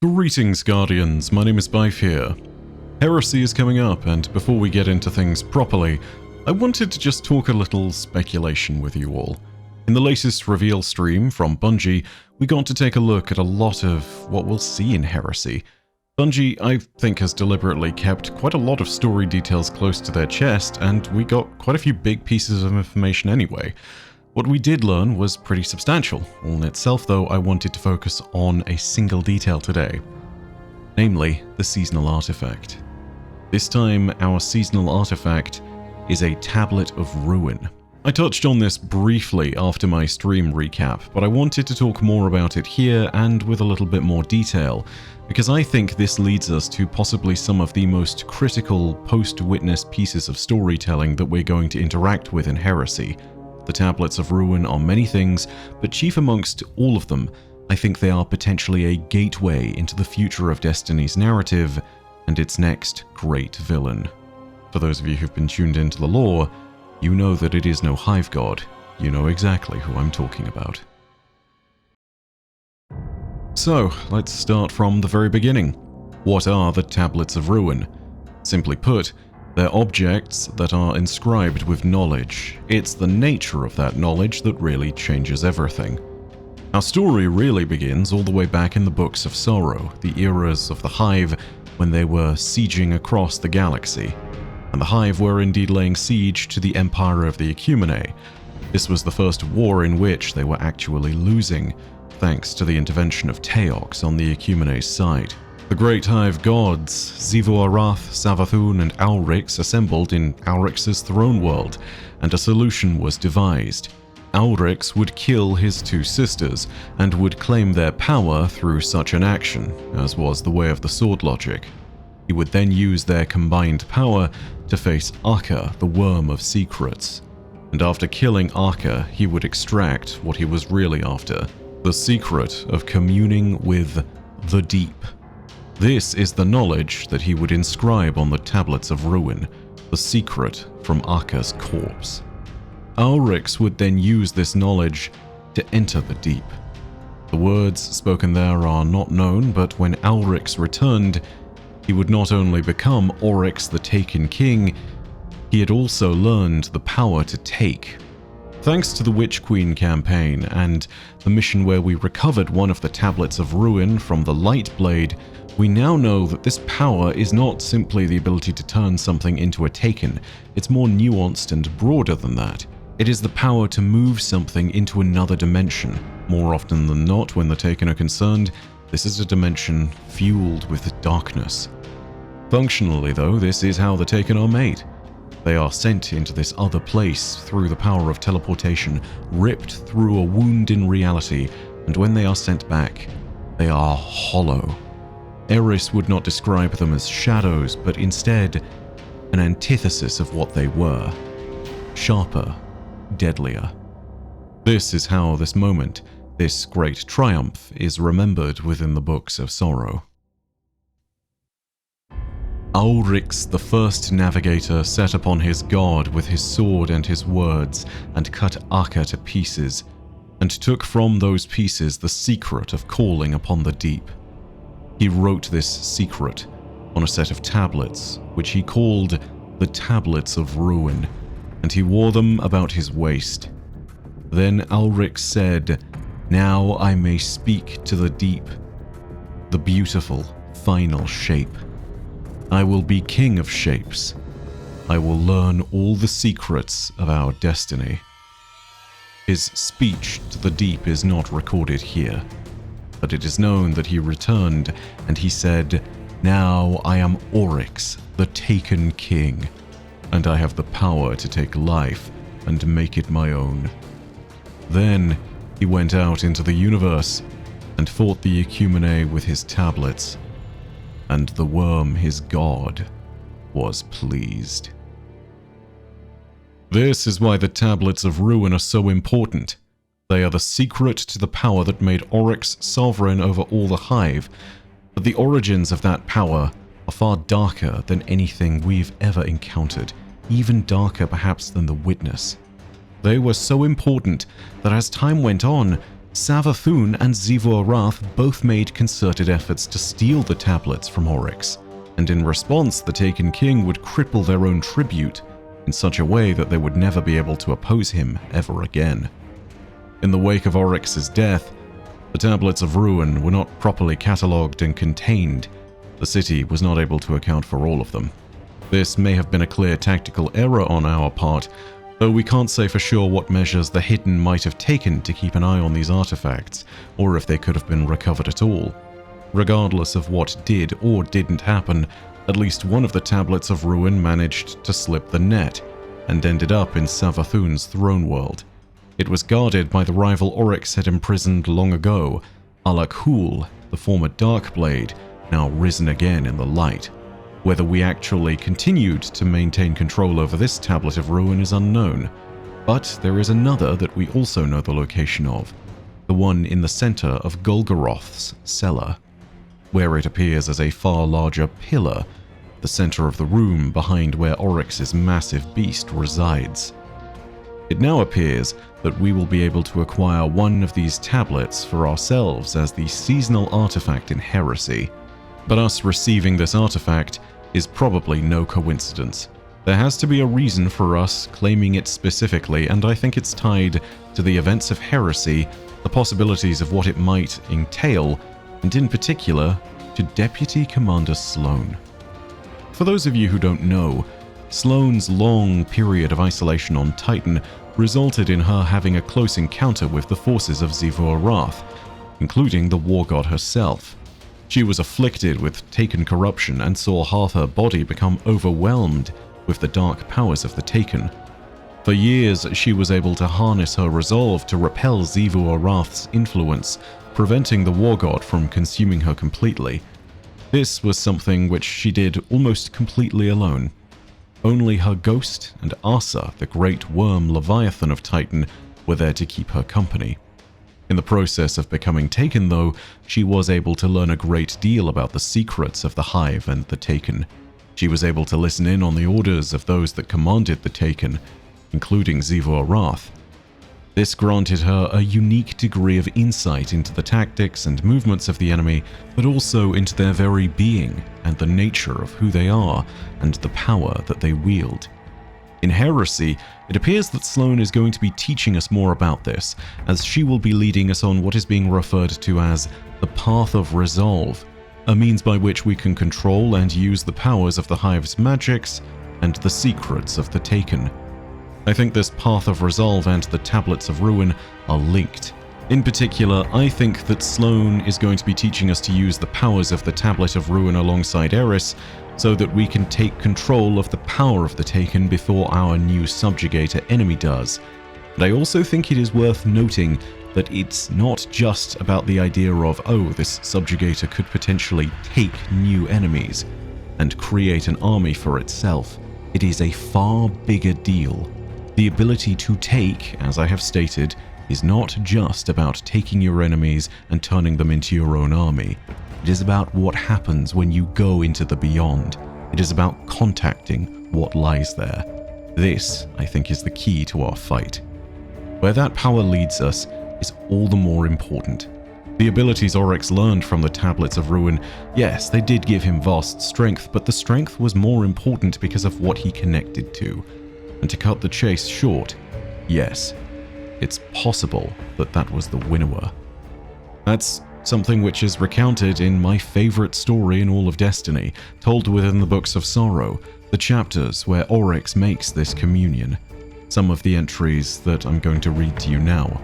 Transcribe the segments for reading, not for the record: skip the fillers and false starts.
Greetings, Guardians. My name is Bife here. Heresy is coming up, and before we get into things properly, I wanted to just talk a little speculation with you all. In the latest reveal stream from Bungie, we got to take a look at a lot of what we'll see in Heresy. Bungie, I think, has deliberately kept quite a lot of story details close to their chest, and we got quite a few big pieces of information anyway. What we did learn was pretty substantial. All in itself, though, I wanted to focus on a single detail today. Namely, the seasonal artifact. This time, our seasonal artifact is a Tablet of Ruin. I touched on this briefly after my stream recap, but I wanted to talk more about it here and with a little bit more detail, because I think this leads us to possibly some of the most critical post-witness pieces of storytelling that we're going to interact with in Heresy. The Tablets of Ruin are many things, but chief amongst all of them, I think they are potentially a gateway into the future of Destiny's narrative and its next great villain. For those of you who've been tuned into the lore, you know that it is no hive god. You know exactly who I'm talking about. So, let's start from the very beginning. What are the Tablets of Ruin? Simply put, they're objects that are inscribed with knowledge. It's the nature of that knowledge that really changes everything. Our story really begins all the way back in the Books of Sorrow, the eras of the Hive when they were sieging across the galaxy. And the Hive were indeed laying siege to the Empire of the Ecumenae. This was the first war in which they were actually losing, thanks to the intervention of Teox on the Ecumenae's side. The Great Hive gods, Xivu Arath, Savathun, and Alrix assembled in Alrix's throne world, and a solution was devised. Alrix would kill his two sisters, and would claim their power through such an action, as was the way of the sword logic. He would then use their combined power to face Akka, the Worm of Secrets. And after killing Akka, he would extract what he was really after, the secret of communing with the Deep. This is the knowledge that he would inscribe on the Tablets of Ruin, the secret from Akka's corpse. Alrix would then use this knowledge to enter the Deep. The words spoken there are not known, but when Alrix returned, he would not only become Oryx the Taken King, he had also learned the power to take. Thanks to the Witch Queen campaign and the mission where we recovered one of the Tablets of Ruin from the Lightblade, we now know that this power is not simply the ability to turn something into a Taken. It's more nuanced and broader than that. It is the power to move something into another dimension. More often than not, when the Taken are concerned, this is a dimension fueled with darkness. Functionally, though, this is how the Taken are made. They are sent into this other place through the power of teleportation, ripped through a wound in reality, and when they are sent back, they are hollow. Eris would not describe them as shadows, but instead an antithesis of what they were. Sharper, deadlier. This is how this moment, this great triumph, is remembered within the Books of Sorrow. Alrix, the first navigator, set upon his god with his sword and his words, and cut Akka to pieces, and took from those pieces the secret of calling upon the Deep. He wrote this secret on a set of tablets, which he called the Tablets of Ruin, and he wore them about his waist. Then Alrix said, "Now I may speak to the Deep, the beautiful, final shape. I will be king of shapes. I will learn all the secrets of our destiny." His speech to the Deep is not recorded here, but it is known that he returned and he said, "Now I am Oryx, the Taken King, and I have the power to take life and make it my own." Then he went out into the universe and fought the Ecumenae with his tablets, and the Worm, his god, was pleased. This is why the Tablets of Ruin are so important. They are the secret to the power that made Oryx sovereign over all the Hive, but the origins of that power are far darker than anything we've ever encountered, even darker perhaps than the Witness. They were so important that as time went on, Savathun and Xivu Arath both made concerted efforts to steal the tablets from Oryx, and in response the Taken King would cripple their own tribute in such a way that they would never be able to oppose him ever again. In the wake of Oryx's death, the Tablets of Ruin were not properly catalogued and contained. The city was not able to account for all of them. This may have been a clear tactical error on our part, though we can't say for sure what measures the Hidden might have taken to keep an eye on these artifacts, or if they could have been recovered at all. Regardless of what did or didn't happen, at least one of the Tablets of Ruin managed to slip the net, and ended up in Savathun's throne world. It was guarded by the rival Oryx had imprisoned long ago, Alak-Hul, the former Darkblade, now risen again in the light. Whether we actually continued to maintain control over this Tablet of Ruin is unknown, but there is another that we also know the location of, the one in the center of Golgoroth's cellar, where it appears as a far larger pillar, the center of the room behind where Oryx's massive beast resides. It now appears that we will be able to acquire one of these tablets for ourselves as the seasonal artifact in Heresy. But us receiving this artifact is probably no coincidence. There has to be a reason for us claiming it specifically, and I think it's tied to the events of Heresy, the possibilities of what it might entail, and in particular, to Deputy Commander Sloane. For those of you who don't know, Sloane's long period of isolation on Titan resulted in her having a close encounter with the forces of Xivu Arath, including the War God herself. She was afflicted with Taken corruption and saw half her body become overwhelmed with the dark powers of the Taken. For years, she was able to harness her resolve to repel Xivu Arath's influence, preventing the War God from consuming her completely. This was something which she did almost completely alone. Only her ghost and Asa, the great worm Leviathan of Titan, were there to keep her company. In the process of becoming Taken, though, she was able to learn a great deal about the secrets of the Hive and the Taken. She was able to listen in on the orders of those that commanded the Taken, including Xivu Arath. This granted her a unique degree of insight into the tactics and movements of the enemy, but also into their very being and the nature of who they are and the power that they wield. In Heresy, it appears that Sloane is going to be teaching us more about this, as she will be leading us on what is being referred to as the Path of Resolve, a means by which we can control and use the powers of the Hive's magics and the secrets of the Taken. I think this Path of Resolve and the Tablets of Ruin are linked. In particular, I think that Sloane is going to be teaching us to use the powers of the Tablet of Ruin alongside Eris, so that we can take control of the power of the Taken before our new subjugator enemy does. And I also think it is worth noting that it's not just about the idea of, oh, this subjugator could potentially take new enemies and create an army for itself. It is a far bigger deal. The ability to take, as I have stated, is not just about taking your enemies and turning them into your own army. It is about what happens when you go into the beyond. It is about contacting what lies there. This, I think, is the key to our fight. Where that power leads us is all the more important. The abilities Oryx learned from the Tablets of Ruin, yes, they did give him vast strength, but the strength was more important because of what he connected to. And to cut the chase short, yes, it's possible that that was the Winnower. That's something which is recounted in my favorite story in all of Destiny, told within the Books of Sorrow, the chapters where Oryx makes this communion. Some of the entries that I'm going to read to you now.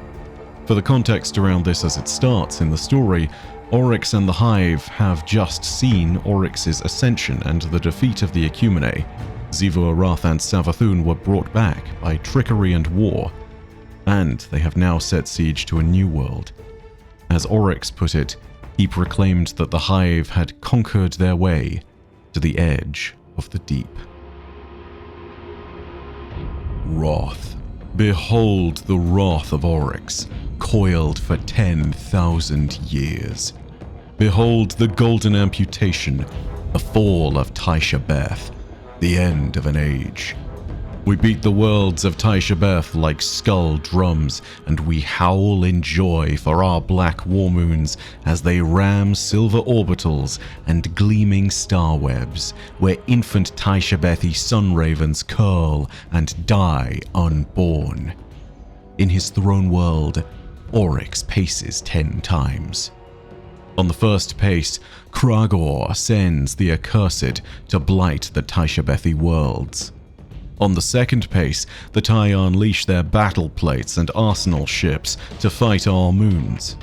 For the context around this as it starts in the story, Oryx and the Hive have just seen Oryx's ascension and the defeat of the Ecumene. Xivu Arath and Savathun were brought back by trickery and war, and they have now set siege to a new world. As Oryx put it, he proclaimed that the Hive had conquered their way to the edge of the deep. Wrath. Behold the wrath of Oryx, coiled for 10,000 years. Behold the golden amputation, the fall of Taisha Beth, the end of an age. We beat the worlds of Taishabeth like skull drums, and we howl in joy for our black war moons as they ram silver orbitals and gleaming star webs, where infant Taishabethi sun ravens curl and die unborn. In his throne world, Oryx paces 10 times. On the first pace, Kragor sends the Accursed to blight the Taishabethi worlds. On the second pace, the Tai unleash their battle plates and arsenal ships to fight our moons.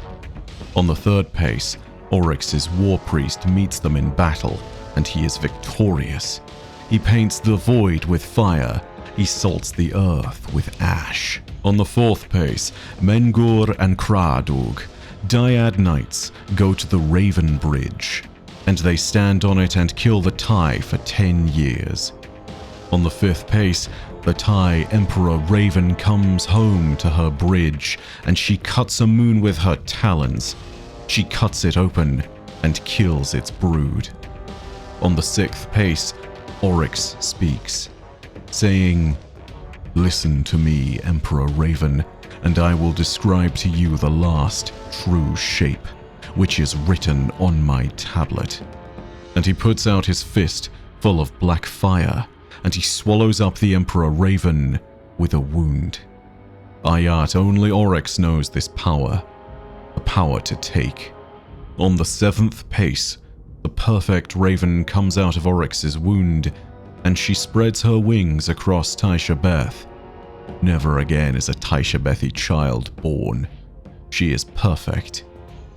On the third pace, Oryx's war priest meets them in battle, and he is victorious. He paints the void with fire, he salts the earth with ash. On the fourth pace, Mengur and Kradug, Dyad Knights, go to the Raven Bridge, and they stand on it and kill the Tai for 10 years. On the fifth pace, the Tai Emperor Raven comes home to her bridge, and she cuts a moon with her talons. She cuts it open and kills its brood. On the sixth pace, Oryx speaks, saying, "Listen to me, Emperor Raven, and I will describe to you the last true shape, which is written on my tablet." And he puts out his fist full of black fire, and he swallows up the Emperor Raven with a wound. Ayat, only Oryx knows this power, the power to take. On the seventh pace, the perfect Raven comes out of Oryx's wound, and she spreads her wings across Taishabeth. Never again is a Taishabethi child born. She is perfect.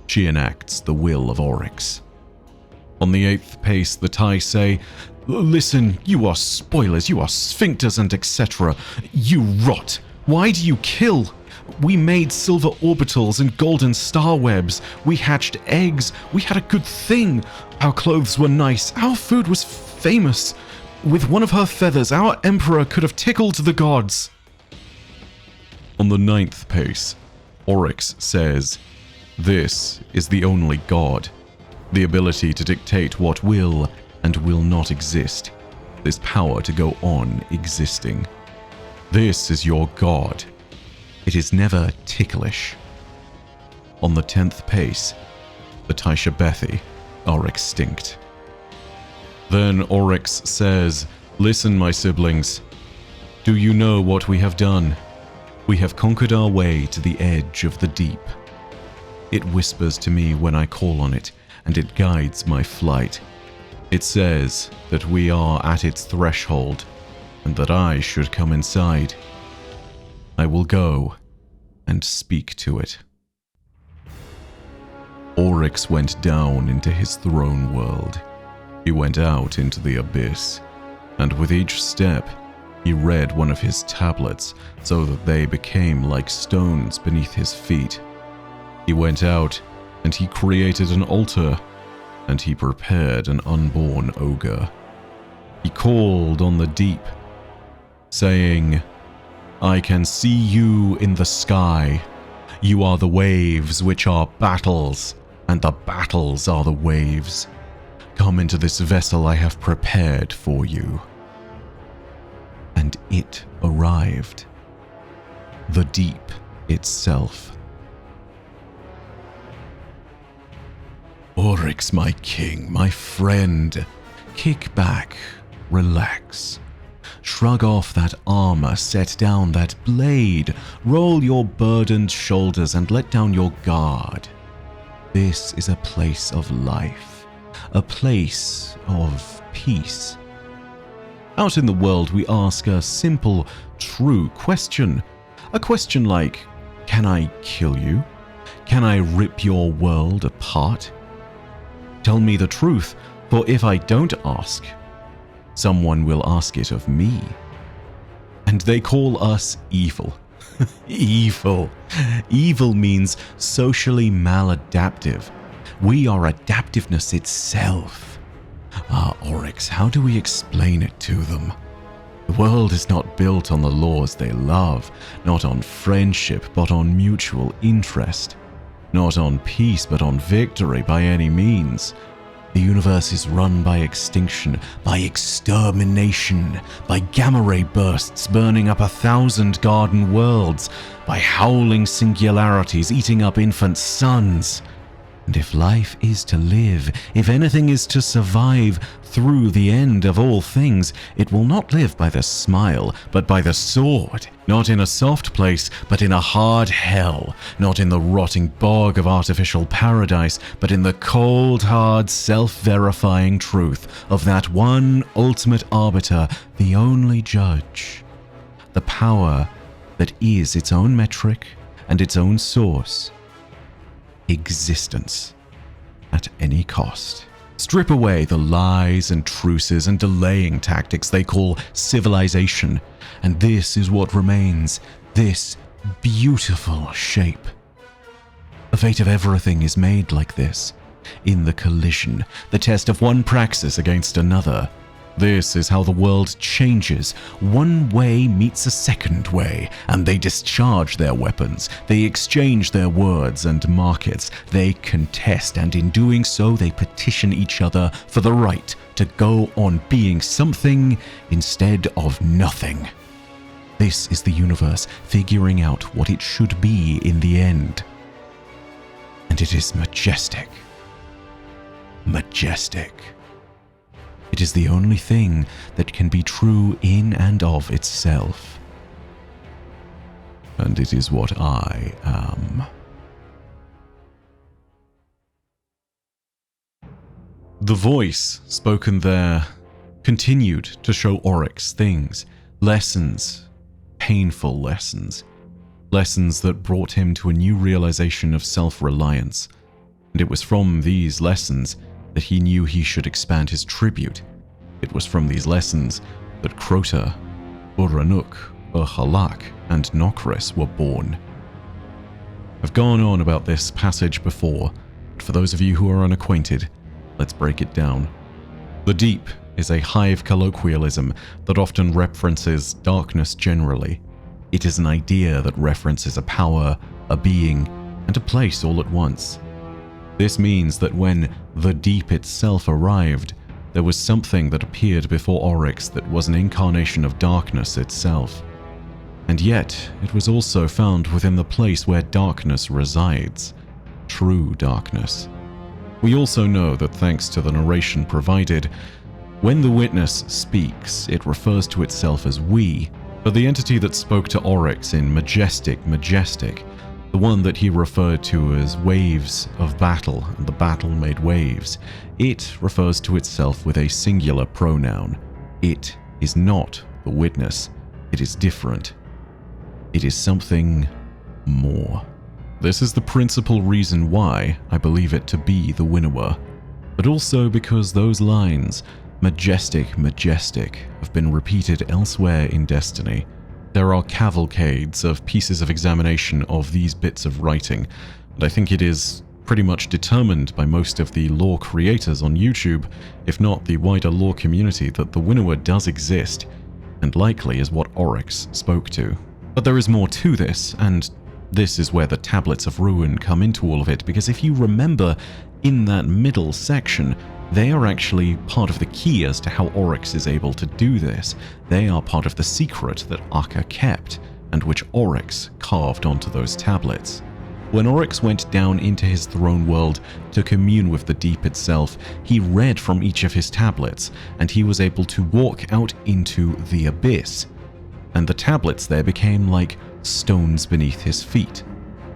She enacts the will of Oryx. On the eighth pace, the Tai say, "Listen, you are spoilers, you are sphincters and etc. You rot. Why do you kill? We made silver orbitals and golden star webs. We hatched eggs. We had a good thing. Our clothes were nice. Our food was famous. With one of her feathers, our emperor could have tickled the gods." On the ninth pace, Oryx says, "This is the only God. The ability to dictate what will and will not exist. This power to go on existing. This is your God. It is never ticklish." On the 10th pace, the Taishabethi are extinct. Then Oryx says, "Listen, my siblings. Do you know what we have done? We have conquered our way to the edge of the deep. It whispers to me when I call on it, and it guides my flight. It says that we are at its threshold, and that I should come inside. I will go and speak to it." Oryx went down into his throne world. He went out into the abyss, and with each step, he read one of his tablets so that they became like stones beneath his feet. He went out, and he created an altar, and he prepared an unborn ogre. He called on the deep, saying, "I can see you in the sky. You are the waves which are battles, and the battles are the waves. Come into this vessel I have prepared for you." And it arrived. The deep itself. "Oryx, my king, my friend, kick back, relax. Shrug off that armor, set down that blade, roll your burdened shoulders and let down your guard. This is a place of life, a place of peace. Out in the world we ask a simple, true question. A question like, can I kill you? Can I rip your world apart? Tell me the truth, for if I don't ask, someone will ask it of me. And they call us evil. Evil. Evil means socially maladaptive. We are adaptiveness itself. Ah, Oryx, how do we explain it to them? The world is not built on the laws they love, not on friendship, but on mutual interest. Not on peace, but on victory by any means. The universe is run by extinction, by extermination, by gamma ray bursts burning up 1,000 garden worlds, by howling singularities eating up infant suns. And if life is to live, if anything is to survive through the end of all things, it will not live by the smile, but by the sword. Not in a soft place, but in a hard hell. Not in the rotting bog of artificial paradise, but in the cold, hard, self-verifying truth of that one ultimate arbiter, the only judge. The power that is its own metric and its own source. Existence at any cost. Strip away the lies and truces and delaying tactics they call civilization, and this is what remains, this beautiful shape. The fate of everything is made like this, in the collision, the test of one praxis against another. This is how the world changes. One way meets a second way, and they discharge their weapons. They exchange their words and markets. They contest, and in doing so, they petition each other for the right to go on being something instead of nothing. This is the universe figuring out what it should be in the end. And it is majestic. Majestic. It is the only thing that can be true in and of itself. And it is what I am. The voice spoken there continued to show Oryx things, lessons, painful lessons, lessons that brought him to a new realization of self-reliance. And it was from these lessons that he knew he should expand his tribute. It was from these lessons that Crota, Uranuk, Urhalak, and Nokris were born. I've gone on about this passage before, but for those of you who are unacquainted, let's break it down. The Deep is a hive colloquialism that often references darkness generally. It is an idea that references a power, a being, and a place all at once. This means that when the Deep itself arrived, there was something that appeared before Oryx that was an incarnation of darkness itself. And yet, it was also found within the place where darkness resides. True darkness. We also know that thanks to the narration provided, when the witness speaks, it refers to itself as we, but the entity that spoke to Oryx in Majestic, the one that he referred to as waves of battle, and the battle made waves, it refers to itself with a singular pronoun. It is not the witness. It is different. It is something more. This is the principal reason why I believe it to be the Winnower, but also because those lines, majestic, have been repeated elsewhere in Destiny. There are cavalcades of pieces of examination of these bits of writing, and I think it is pretty much determined by most of the lore creators on YouTube, if not the wider lore community, that the Winnower does exist, and likely is what Oryx spoke to. But there is more to this, and this is where the Tablets of Ruin come into all of it, because if you remember, in that middle section, they are actually part of the key as to how Oryx is able to do this. They are part of the secret that Akka kept, and which Oryx carved onto those tablets. When Oryx went down into his throne world to commune with the Deep itself, he read from each of his tablets, and he was able to walk out into the abyss. And the tablets there became like stones beneath his feet.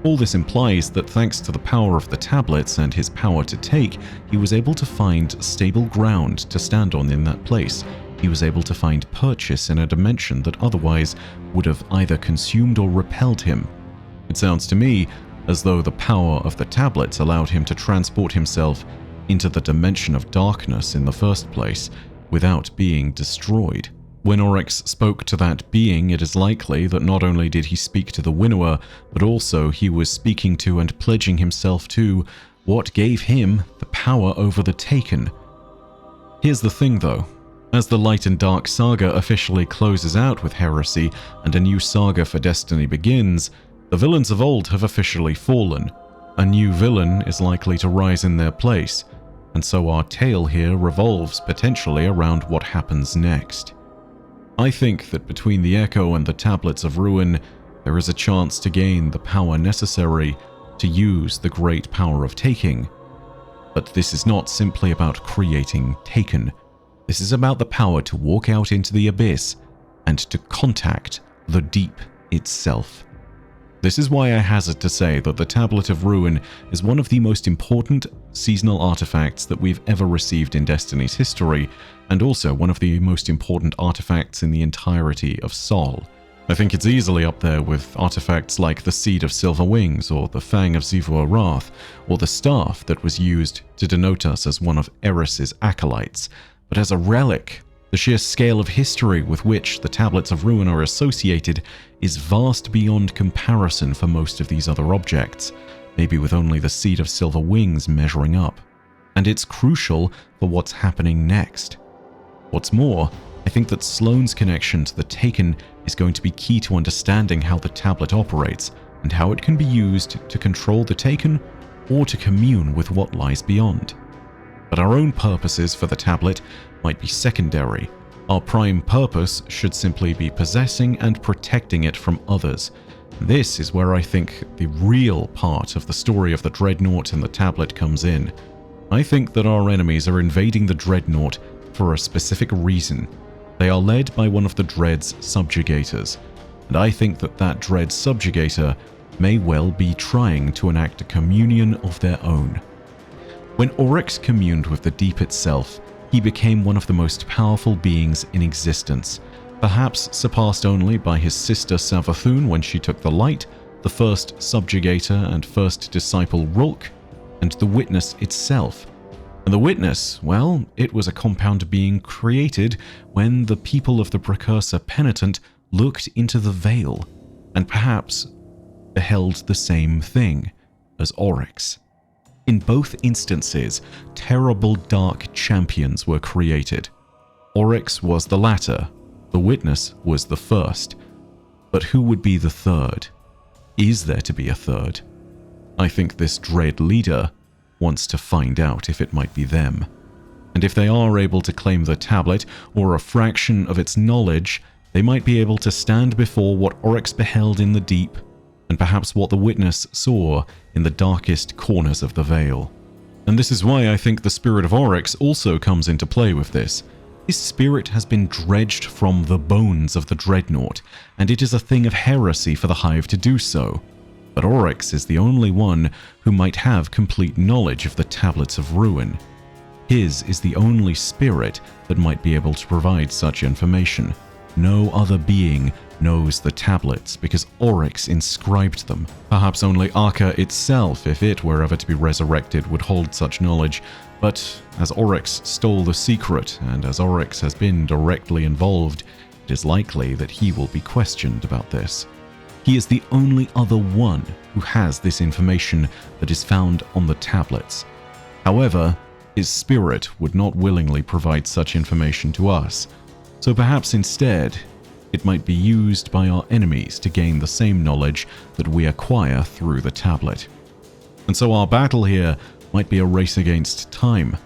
All this implies that thanks to the power of the tablets and his power to take, he was able to find stable ground to stand on in that place. He was able to find purchase in a dimension that otherwise would have either consumed or repelled him. It sounds to me as though the power of the tablets allowed him to transport himself into the dimension of darkness in the first place, without being destroyed. When Oryx spoke to that being, it is likely that not only did he speak to the Winnower, but also he was speaking to and pledging himself to what gave him the power over the Taken. Here's the thing though, as the Light and Dark saga officially closes out with Heresy and a new saga for Destiny begins, the villains of old have officially fallen. A new villain is likely to rise in their place. and so our tale here revolves potentially around what happens next. I think that between the Echo and the Tablets of Ruin, there is a chance to gain the power necessary to use the great power of taking. But this is not simply about creating Taken. This is about the power to walk out into the abyss and to contact the deep itself. This is why I hazard to say that the Tablet of Ruin is one of the most important seasonal artifacts that we've ever received in Destiny's history, and also one of the most important artifacts in the entirety of Sol. I think it's easily up there with artifacts like the Seed of Silver Wings, or the Fang of Xivu Arath, or the staff that was used to denote us as one of Eris's acolytes. But as a relic, the sheer scale of history with which the Tablets of Ruin are associated is vast beyond comparison for most of these other objects, maybe with only the Seed of Silver Wings measuring up. And it's crucial for what's happening next. What's more, I think that Sloane's connection to the Taken is going to be key to understanding how the tablet operates and how it can be used to control the Taken or to commune with what lies beyond. But our own purposes for the tablet might be secondary. Our prime purpose should simply be possessing and protecting it from others. This is where I think the real part of the story of the Dreadnought and the tablet comes in. I think that our enemies are invading the Dreadnought for a specific reason. They are led by one of the Dread's subjugators, and I think that that Dread subjugator may well be trying to enact a communion of their own. When Oryx communed with the Deep itself, he became one of the most powerful beings in existence, perhaps surpassed only by his sister Savathun when she took the light, the first subjugator and first disciple Rulk, and the Witness itself. And the Witness, well, it was a compound being created when the people of the Precursor Penitent looked into the Veil, and perhaps beheld the same thing as Oryx. In both instances, terrible dark champions were created. Oryx was the latter, the Witness was the first. But who would be the third? Is there to be a third? I think this Dread leader wants to find out if it might be them. And if they are able to claim the tablet, or a fraction of its knowledge, they might be able to stand before what Oryx beheld in the deep, and perhaps what the Witness saw in the darkest corners of the Veil. And this is why I think the spirit of Oryx also comes into play with this. His spirit has been dredged from the bones of the Dreadnought, and it is a thing of heresy for the Hive to do so. But Oryx is the only one who might have complete knowledge of the Tablets of Ruin. His is the only spirit that might be able to provide such information. No other being knows the tablets because Oryx inscribed them. Perhaps only Akka itself, if it were ever to be resurrected, would hold such knowledge. But as Oryx stole the secret, and as Oryx has been directly involved, it is likely that he will be questioned about this. He is the only other one who has this information that is found on the tablets. However, his spirit would not willingly provide such information to us, so perhaps instead, it might be used by our enemies to gain the same knowledge that we acquire through the tablet. And so our battle here might be a race against time.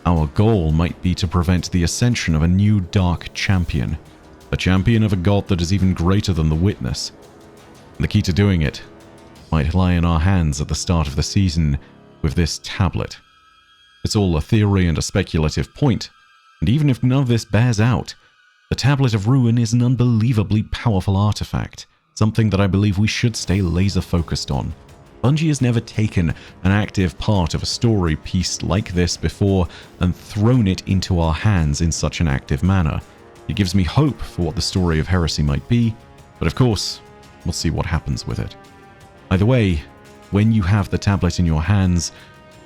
Our goal might be to prevent the ascension of a new dark champion, a champion of a god that is even greater than the Witness. And the key to doing it might lie in our hands at the start of the season with this tablet. It's all a theory and a speculative point, and even if none of this bears out, the Tablet of Ruin is an unbelievably powerful artifact, something that I believe we should stay laser focused on. Bungie has never taken an active part of a story piece like this before and thrown it into our hands in such an active manner. It gives me hope for what the story of Heresy might be, but of course, we'll see what happens with it. Either way, when you have the tablet in your hands,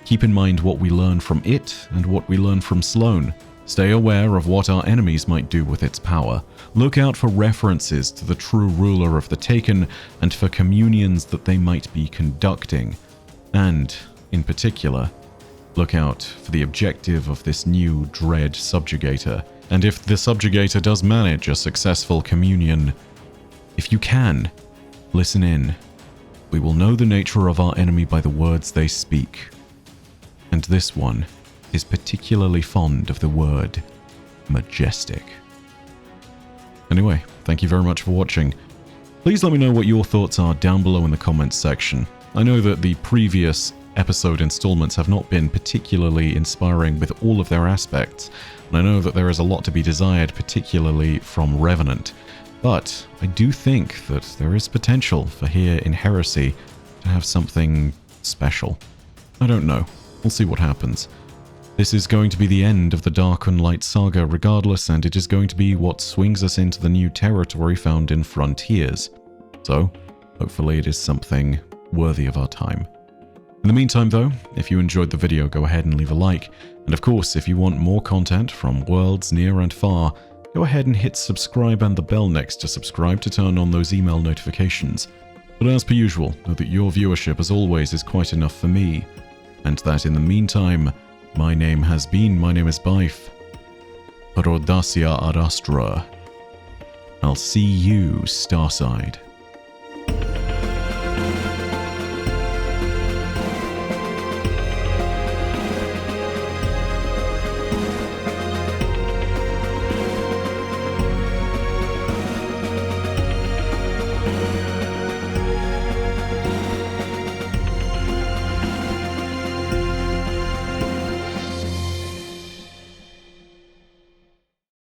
keep in mind what we learn from it and what we learn from Sloane. Stay aware of what our enemies might do with its power. Look out for references to the true ruler of the Taken and for communions that they might be conducting. And, in particular, look out for the objective of this new Dread subjugator. And if the subjugator does manage a successful communion, if you can, listen in. We will know the nature of our enemy by the words they speak. And this one is particularly fond of the word majestic. Anyway, thank you very much for watching. Please let me know what your thoughts are down below in the comments section. I know that the previous episode installments have not been particularly inspiring with all of their aspects, and I know that there is a lot to be desired, particularly from Revenant. But I do think that there is potential for here in Heresy to have something special. I don't know. We'll see what happens. This is going to be the end of the Dark and Light saga regardless, and it is going to be what swings us into the new territory found in Frontiers. So, hopefully it is something worthy of our time. In the meantime though, if you enjoyed the video, go ahead and leave a like, and of course if you want more content from worlds near and far, go ahead and hit subscribe and the bell next to subscribe to turn on those email notifications. But as per usual, know that your viewership as always is quite enough for me, and that in the meantime, my name is Byf. Rodacia ad Astra. I'll see you, Starside.